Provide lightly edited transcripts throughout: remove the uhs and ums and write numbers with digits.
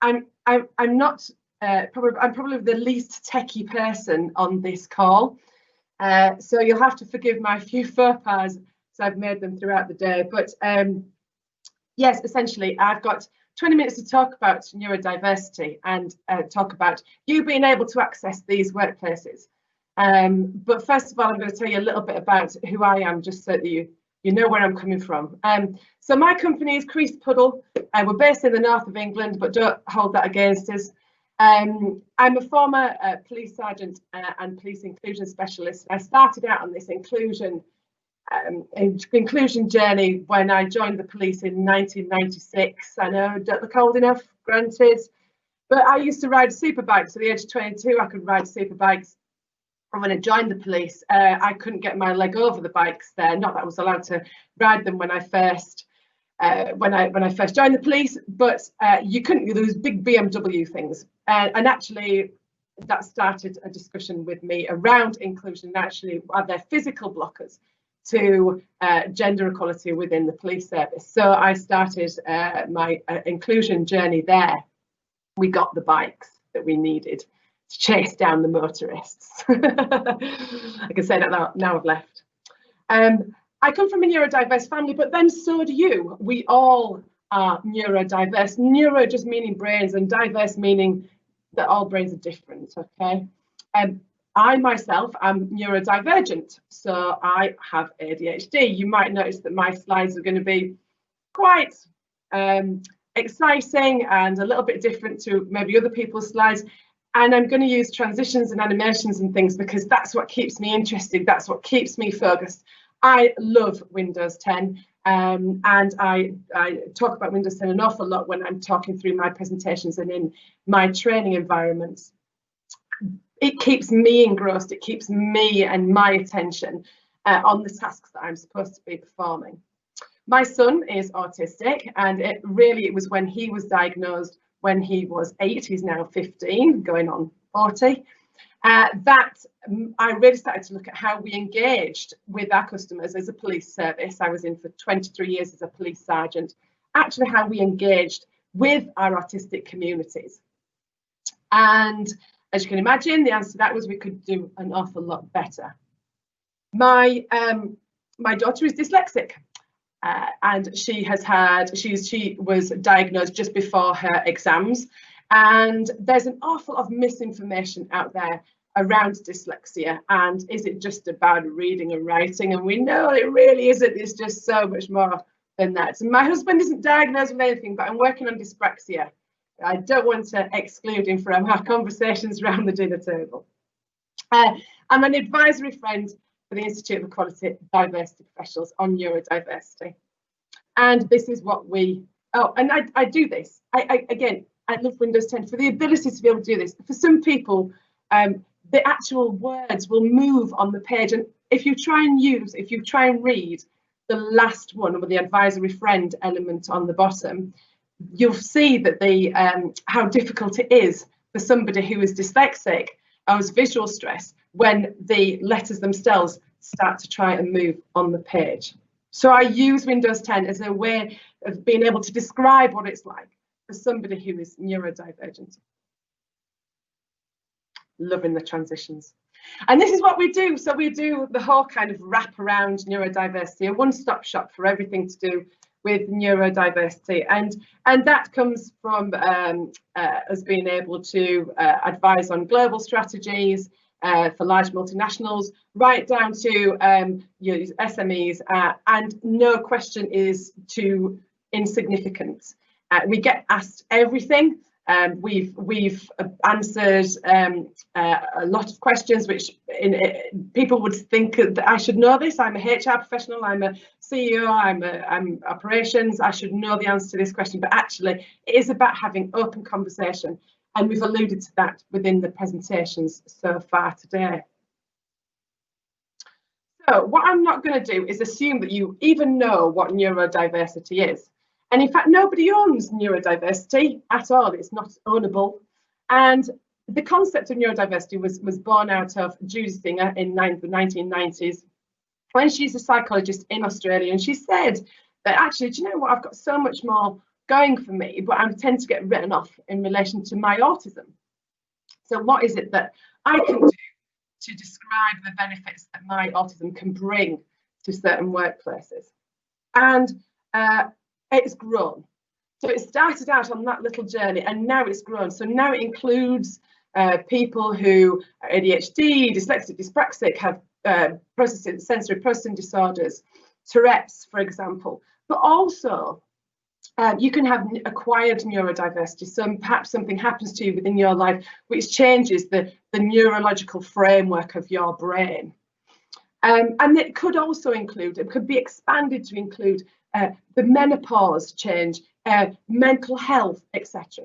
I'm not I'm probably the least techie person on this call, so you'll have to forgive my few faux pas, so I've made them throughout the day. But yes, essentially, I've got 20 minutes to talk about neurodiversity and talk about you being able to access these workplaces. But first of all, I'm going to tell you a little bit about who I am, just so that you know where I'm coming from. So my company is Creased, Puddle. We're based in the north of England, but don't hold that against us. I'm a former police sergeant and police inclusion specialist. I started out on this inclusion journey when I joined the police in 1996. I know, don't look old enough, granted, but I used to ride superbikes. At the age of 22, I could ride superbikes. And when I joined the police, I couldn't get my leg over the bikes there. Not that I was allowed to ride them when I first joined the police, but you couldn't. There was big BMW things, and actually that started a discussion with me around inclusion. Actually, are there physical blockers to gender equality within the police service? So I started my inclusion journey there. We got the bikes that we needed to chase down the motorists. I can say that now I've left. I come from a neurodiverse family, but then so do you. We all are neurodiverse. Neuro just meaning brains, and diverse meaning that all brains are different, okay? I myself am neurodivergent, so I have ADHD. You might notice that my slides are going to be quite exciting and a little bit different to maybe other people's slides. And I'm going to use transitions and animations and things because that's what keeps me interested. That's what keeps me focused. I love Windows 10, and I talk about Windows 10 an awful lot when I'm talking through my presentations and in my training environments. It keeps me engrossed. It keeps me and my attention on the tasks that I'm supposed to be performing. My son is autistic, and it was when he was diagnosed when he was 8, he's now 15, going on 40, that I really started to look at how we engaged with our customers as a police service. I was in for 23 years as a police sergeant, actually how we engaged with our autistic communities. And as you can imagine, the answer to that was we could do an awful lot better. My daughter is dyslexic. And she was diagnosed just before her exams, and there's an awful lot of misinformation out there around dyslexia. And is it just about reading and writing? And we know it really isn't. It's just so much more than that. So my husband isn't diagnosed with anything, but I'm working on dyspraxia. I don't want to exclude him from our conversations around the dinner table. I'm an advisory friend for the Institute of Equality Diversity Professionals on neurodiversity. And this is what I do this. Again, I love Windows 10 for the ability to be able to do this. For some people, the actual words will move on the page. And if you try and read the last one with the advisory friend element on the bottom, you'll see that how difficult it is for somebody who is dyslexic or has visual stress when the letters themselves start to try and move on the page. So I use Windows 10 as a way of being able to describe what it's like for somebody who is neurodivergent. Loving the transitions. And this is what we do. So we do the whole kind of wraparound neurodiversity, a one-stop shop for everything to do with neurodiversity, and that comes from us being able to advise on global strategies for large multinationals, right down to SMEs, and no question is too insignificant. We get asked everything. We've answered a lot of questions which people would think that I should know this. I'm a HR professional, I'm a CEO, I'm operations, I should know the answer to this question, but actually it is about having open conversation, and we've alluded to that within the presentations so far today. So what I'm not going to do is assume that you even know what neurodiversity is. And in fact, nobody owns neurodiversity at all. It's not ownable. And the concept of neurodiversity was born out of Judy Singer in the 1990s, when she's a psychologist in Australia. And she said that actually, do you know what, I've got so much more going for me, but I tend to get written off in relation to my autism. So what is it that I can do to describe the benefits that my autism can bring to certain workplaces? And it's grown. So it started out on that little journey, and now it's grown. So now it includes people who are ADHD, dyslexic, dyspraxic, have sensory processing disorders, Tourette's, for example. But also, you can have acquired neurodiversity. So perhaps something happens to you within your life which changes the neurological framework of your brain. And it could also include, it could be expanded to include the menopause change, mental health, etc.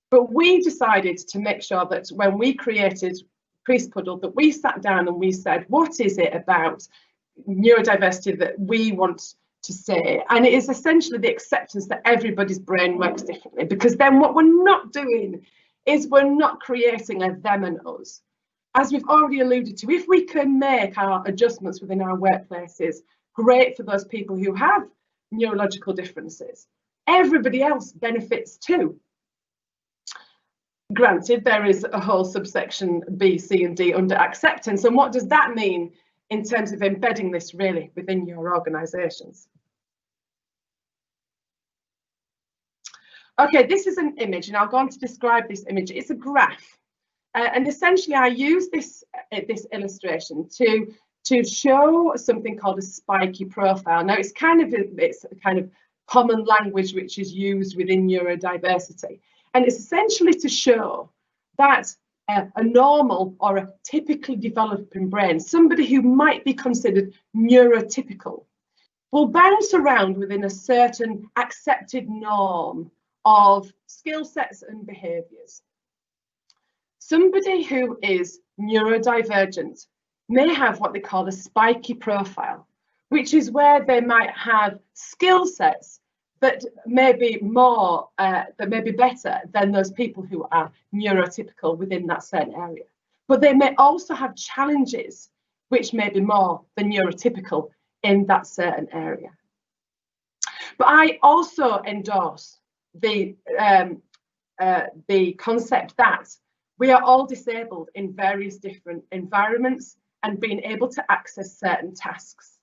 But we decided to make sure that when we created Creased Puddle, that we sat down and we said, what is it about neurodiversity that we want to say? And it is essentially the acceptance that everybody's brain works differently, because then what we're not doing is we're not creating a them and us. As we've already alluded to, if we can make our adjustments within our workplaces great for those people who have neurological differences, everybody else benefits too. Granted, there is a whole subsection B, C and D under acceptance. And what does that mean in terms of embedding this really within your organisations? Okay, this is an image, and I'll go on to describe this image. It's a graph. And essentially, I use this illustration to show something called a spiky profile. Now, it's kind of common language which is used within neurodiversity, and it's essentially to show that a normal or a typically developing brain, somebody who might be considered neurotypical, will bounce around within a certain accepted norm of skill sets and behaviours. Somebody who is neurodivergent may have what they call a spiky profile, which is where they might have skill sets that may be better than those people who are neurotypical within that certain area. But they may also have challenges which may be more than neurotypical in that certain area. But I also endorse the concept that we are all disabled in various different environments and being able to access certain tasks.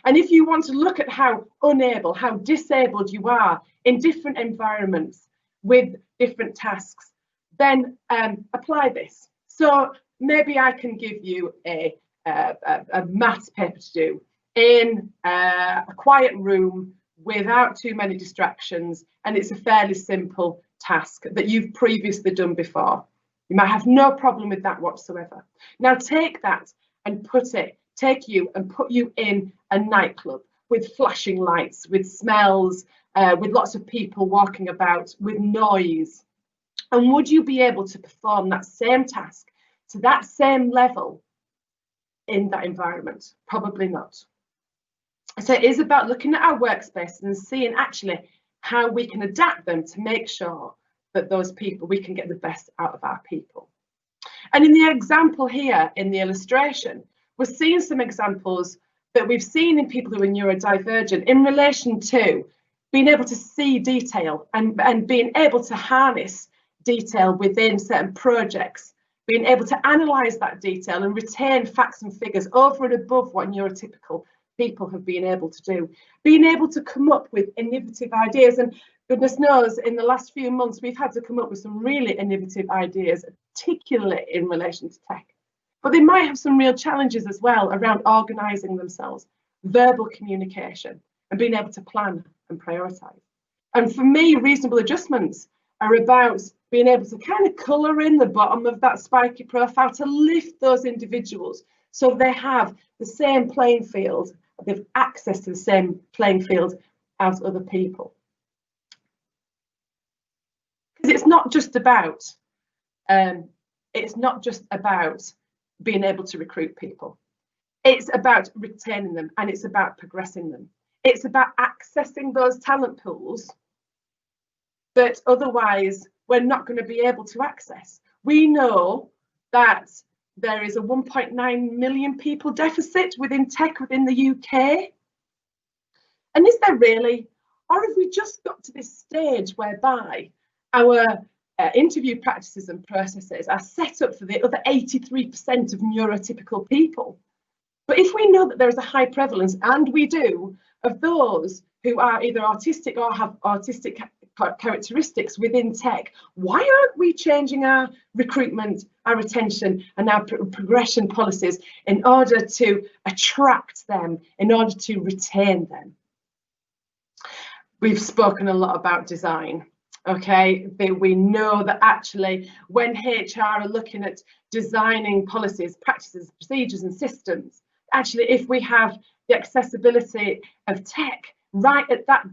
And if you want to look at how unable, how disabled you are in different environments with different tasks, then apply this. So maybe I can give you a maths paper to do in a quiet room without too many distractions, and it's a fairly simple task that you've previously done before. You might have no problem with that whatsoever. Now take that and take you and put you in a nightclub with flashing lights, with smells, with lots of people walking about, with noise. And would you be able to perform that same task to that same level in that environment? Probably not. So it is about looking at our workspaces and seeing actually how we can adapt them to make sure that those people, we can get the best out of our people. And in the example here, in the illustration, we're seeing some examples that we've seen in people who are neurodivergent in relation to being able to see detail and being able to harness detail within certain projects, being able to analyse that detail and retain facts and figures over and above what neurotypical people have been able to do, being able to come up with innovative ideas. And goodness knows, in the last few months, we've had to come up with some really innovative ideas, particularly in relation to tech. But they might have some real challenges as well around organising themselves, verbal communication, and being able to plan and prioritise. And for me, reasonable adjustments are about being able to kind of colour in the bottom of that spiky profile to lift those individuals so they have the same playing field, they've access to the same playing field as other people. Because it's not just about being able to recruit people. It's about retaining them, and it's about progressing them. It's about accessing those talent pools that otherwise we're not going to be able to access. We know that there is a 1.9 million people deficit within tech within the UK. And is there really? Or have we just got to this stage whereby our interview practices and processes are set up for the other 83% of neurotypical people? But if we know that there is a high prevalence, and we do, of those who are either autistic or have autistic characteristics within tech, why aren't we changing our recruitment, our retention and our progression policies in order to attract them, in order to retain them? We've spoken a lot about design. Okay, we know that actually when HR are looking at designing policies, practices, procedures and systems, actually if we have the accessibility of tech right at that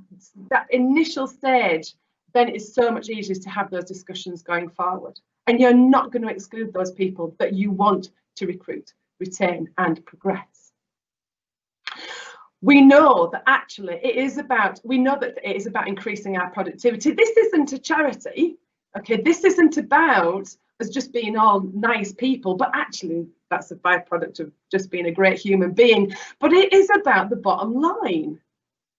initial stage, then it's so much easier to have those discussions going forward. And you're not going to exclude those people that you want to recruit, retain and progress. We know that actually it is about increasing our productivity. This isn't a charity, okay? This isn't about us just being all nice people, but actually that's a byproduct of just being a great human being. But it is about the bottom line.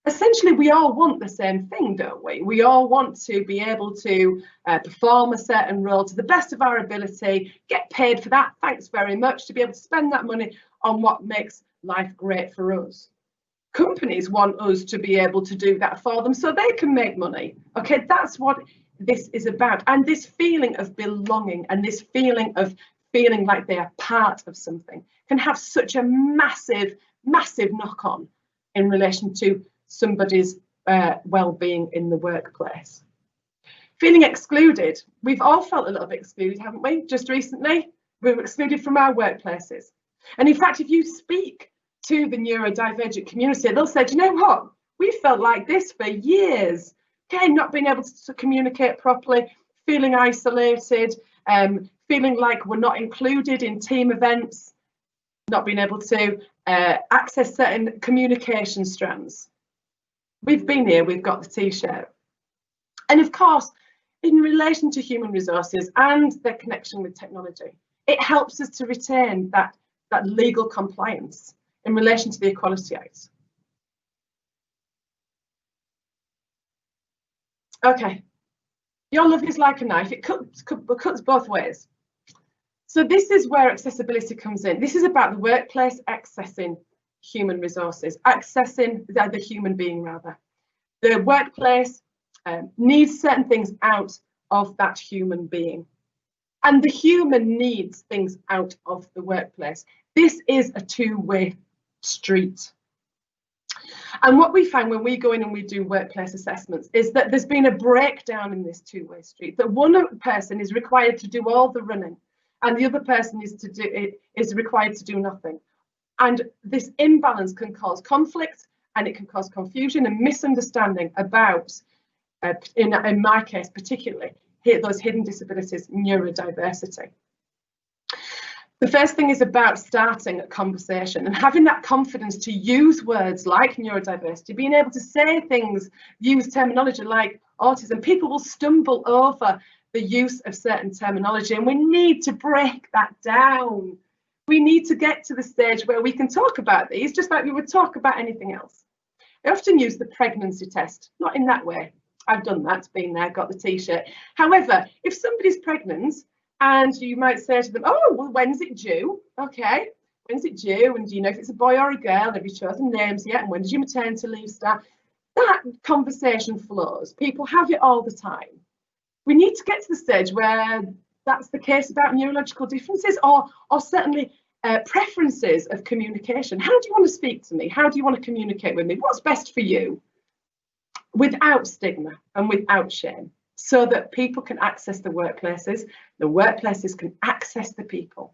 Essentially, we all want the same thing, don't we? We all want to be able to perform a certain role to the best of our ability, get paid for that, thanks very much, to be able to spend that money on what makes life great for us. Companies want us to be able to do that for them so they can make money. Okay, that's what this is about. And this feeling of belonging and this feeling of feeling like they are part of something can have such a massive, massive knock-on in relation to somebody's well-being in the workplace. Feeling excluded. We've all felt a little bit excluded, haven't we? Just recently, we were excluded from our workplaces. And in fact, if you speak to the neurodivergent community, they'll say, do you know what? We felt like this for years. Okay, not being able to communicate properly, feeling isolated, feeling like we're not included in team events, not being able to access certain communication strands. We've been here, we've got the t-shirt. And of course, in relation to human resources and their connection with technology, it helps us to retain that legal compliance in relation to the Equality Act. Okay, your love is like a knife, it cuts both ways. So this is where accessibility comes in. This is about the workplace accessing human resources, accessing the human being rather. The workplace needs certain things out of that human being. And the human needs things out of the workplace. This is a two-way street. And what we find when we go in and we do workplace assessments is that there's been a breakdown in this two-way street, that one person is required to do all the running and the other person is required to do nothing. And this imbalance can cause conflict and it can cause confusion and misunderstanding about, in my case particularly, those hidden disabilities, neurodiversity. The first thing is about starting a conversation and having that confidence to use words like neurodiversity, being able to say things, use terminology like autism. People will stumble over the use of certain terminology and we need to break that down. We need to get to the stage where we can talk about these just like we would talk about anything else. I often use the pregnancy test, not in that way. I've done that, been there, got the t-shirt. However, if somebody's pregnant and you might say to them, oh, well, when's it due? Okay, when's it due? And do you know if it's a boy or a girl? Have you chosen names yet? And when does your maternity leave start? That conversation flows. People have it all the time. We need to get to the stage where that's the case about neurological differences or certainly preferences of communication. How do you want to speak to me? How do you want to communicate with me? What's best for you? Without stigma and without shame, so that people can access the workplaces can access the people.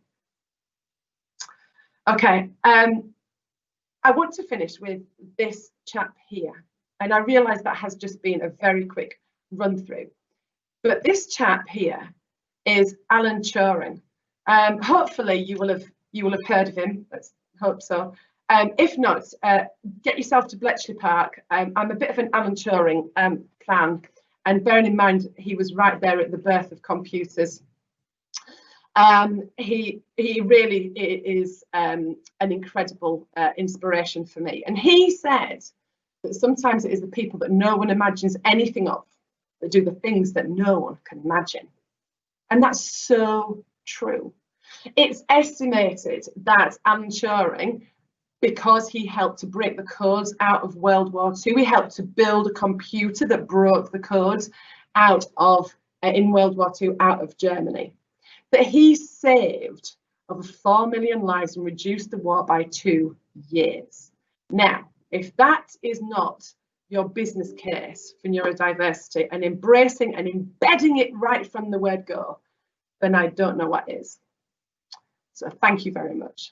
Okay, I want to finish with this chap here, and I realise that has just been a very quick run through, but this chap here is Alan Turing. Hopefully you will have heard of him. Let's hope so. If not, get yourself to Bletchley Park. I'm a bit of an Alan Turing fan, and bearing in mind he was right there at the birth of computers. He really is an incredible inspiration for me. And he said But sometimes it is the people that no one imagines anything of that do the things that no one can imagine. And that's so true. It's estimated that Alan Turing, because he helped to break the codes out of World War II, he helped to build a computer that broke the codes out of, in World War II, out of Germany, that he saved over 4 million lives and reduced the war by 2 years. Now, if that is not your business case for neurodiversity and embracing and embedding it right from the word go, then I don't know what is. So thank you very much.